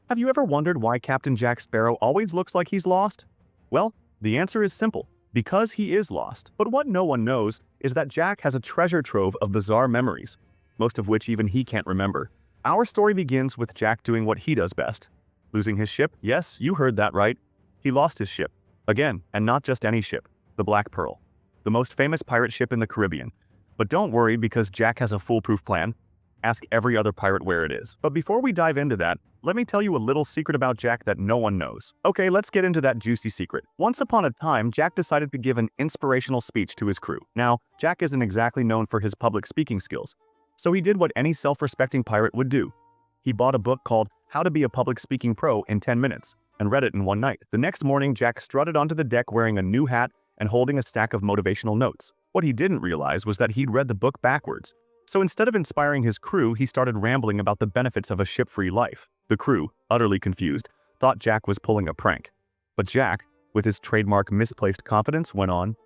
Have you ever wondered why Captain Jack Sparrow always looks like he's lost? Well, the answer is simple. Because he is lost. But what no one knows is that Jack has a treasure trove of bizarre memories, most of which even he can't remember. Our story begins with Jack doing what he does best. Losing his ship? Yes, you heard that right. He lost his ship. Again, and not just any ship. The Black Pearl. The most famous pirate ship in the Caribbean. But don't worry, because Jack has a foolproof plan. Ask every other pirate where it is. But before we dive into that, let me tell you a little secret about Jack that no one knows. Okay, let's get into that juicy secret. Once upon a time, Jack decided to give an inspirational speech to his crew. Now, Jack isn't exactly known for his public speaking skills, so he did what any self-respecting pirate would do. He bought a book called How to Be a Public Speaking Pro in 10 Minutes and read it in one night. The next morning, Jack strutted onto the deck wearing a new hat and holding a stack of motivational notes. What he didn't realize was that he'd read the book backwards. So instead of inspiring his crew, he started rambling about the benefits of a ship-free life. The crew, utterly confused, thought Jack was pulling a prank. But Jack, with his trademark misplaced confidence, went on,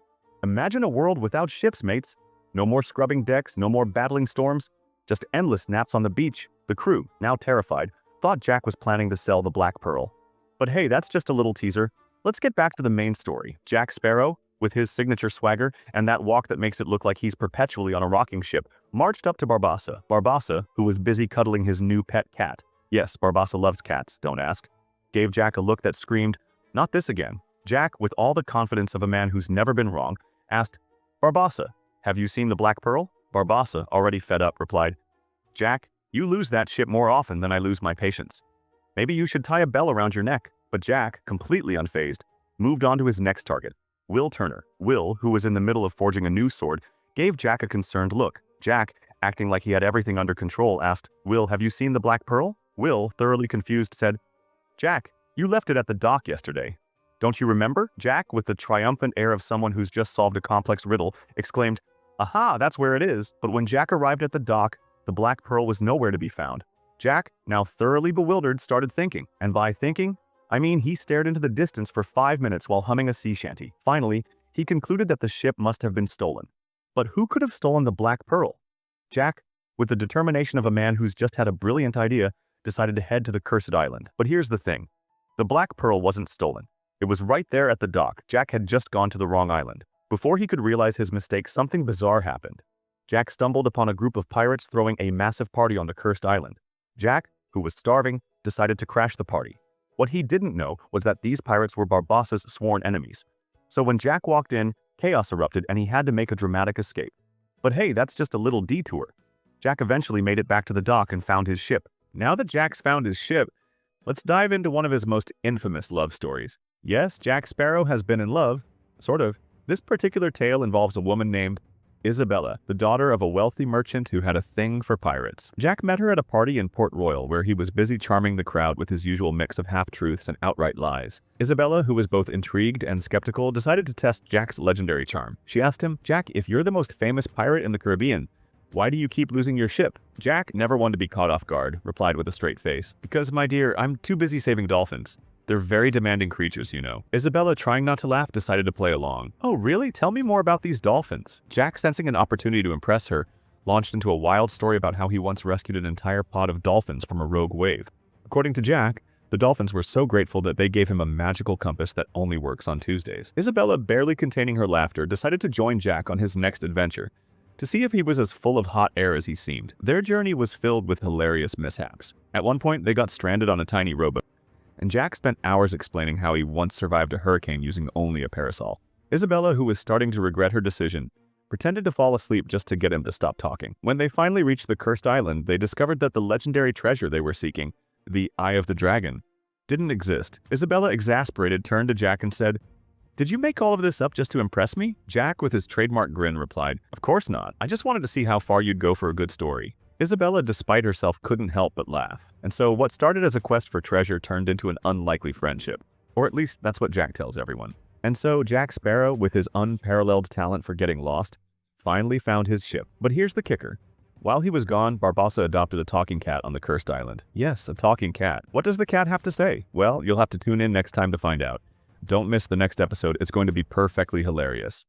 "Imagine a world without ships, mates. No more scrubbing decks, no more battling storms, just endless naps on the beach." The crew, now terrified, thought Jack was planning to sell the Black Pearl. But hey, that's just a little teaser. Let's get back to the main story. Jack Sparrow, with his signature swagger and that walk that makes it look like he's perpetually on a rocking ship, marched up to Barbossa. Barbossa, who was busy cuddling his new pet cat. Yes, Barbossa loves cats, don't ask. Gave Jack a look that screamed, "Not this again." Jack, with all the confidence of a man who's never been wrong, asked, "Barbossa, have you seen the Black Pearl?" Barbossa, already fed up, replied, "Jack, you lose that ship more often than I lose my patience. Maybe you should tie a bell around your neck." But Jack, completely unfazed, moved on to his next target. Will Turner. Will, who was in the middle of forging a new sword, gave Jack a concerned look. Jack, acting like he had everything under control, asked, "Will, have you seen the Black Pearl?" Will, thoroughly confused, said, "Jack, you left it at the dock yesterday. Don't you remember?" Jack, with the triumphant air of someone who's just solved a complex riddle, exclaimed, "Aha, that's where it is." But when Jack arrived at the dock, the Black Pearl was nowhere to be found. Jack, now thoroughly bewildered, started thinking. And by thinking, I mean he stared into the distance for 5 minutes while humming a sea shanty. Finally, he concluded that the ship must have been stolen. But who could have stolen the Black Pearl? Jack, with the determination of a man who's just had a brilliant idea, decided to head to the cursed island. But here's the thing. The Black Pearl wasn't stolen. It was right there at the dock. Jack had just gone to the wrong island. Before he could realize his mistake, something bizarre happened. Jack stumbled upon a group of pirates throwing a massive party on the cursed island. Jack, who was starving, decided to crash the party. What he didn't know was that these pirates were Barbossa's sworn enemies. So when Jack walked in, chaos erupted and he had to make a dramatic escape. But hey, that's just a little detour. Jack eventually made it back to the dock and found his ship. Now that Jack's found his ship, let's dive into one of his most infamous love stories. Yes, Jack Sparrow has been in love, sort of. This particular tale involves a woman named Isabella, the daughter of a wealthy merchant who had a thing for pirates. Jack met her at a party in Port Royal where he was busy charming the crowd with his usual mix of half-truths and outright lies. Isabella, who was both intrigued and skeptical, decided to test Jack's legendary charm. She asked him, "Jack, if you're the most famous pirate in the Caribbean, why do you keep losing your ship?" Jack, never one to be caught off guard, replied with a straight face, "Because, my dear, I'm too busy saving dolphins. They're very demanding creatures, you know." Isabella, trying not to laugh, decided to play along. "Oh, really? Tell me more about these dolphins." Jack, sensing an opportunity to impress her, launched into a wild story about how he once rescued an entire pod of dolphins from a rogue wave. According to Jack, the dolphins were so grateful that they gave him a magical compass that only works on Tuesdays. Isabella, barely containing her laughter, decided to join Jack on his next adventure, to see if he was as full of hot air as he seemed. Their journey was filled with hilarious mishaps. At one point, they got stranded on a tiny rowboat, and Jack spent hours explaining how he once survived a hurricane using only a parasol. Isabella, who was starting to regret her decision, pretended to fall asleep just to get him to stop talking. When they finally reached the cursed island, they discovered that the legendary treasure they were seeking, the Eye of the Dragon, didn't exist. Isabella, exasperated, turned to Jack and said, "Did you make all of this up just to impress me?" Jack, with his trademark grin, replied, "Of course not. I just wanted to see how far you'd go for a good story." Isabella, despite herself, couldn't help but laugh. And so what started as a quest for treasure turned into an unlikely friendship. Or at least that's what Jack tells everyone. And so Jack Sparrow, with his unparalleled talent for getting lost, finally found his ship. But here's the kicker. While he was gone, Barbossa adopted a talking cat on the cursed island. Yes, a talking cat. What does the cat have to say? Well, you'll have to tune in next time to find out. Don't miss the next episode. It's going to be perfectly hilarious.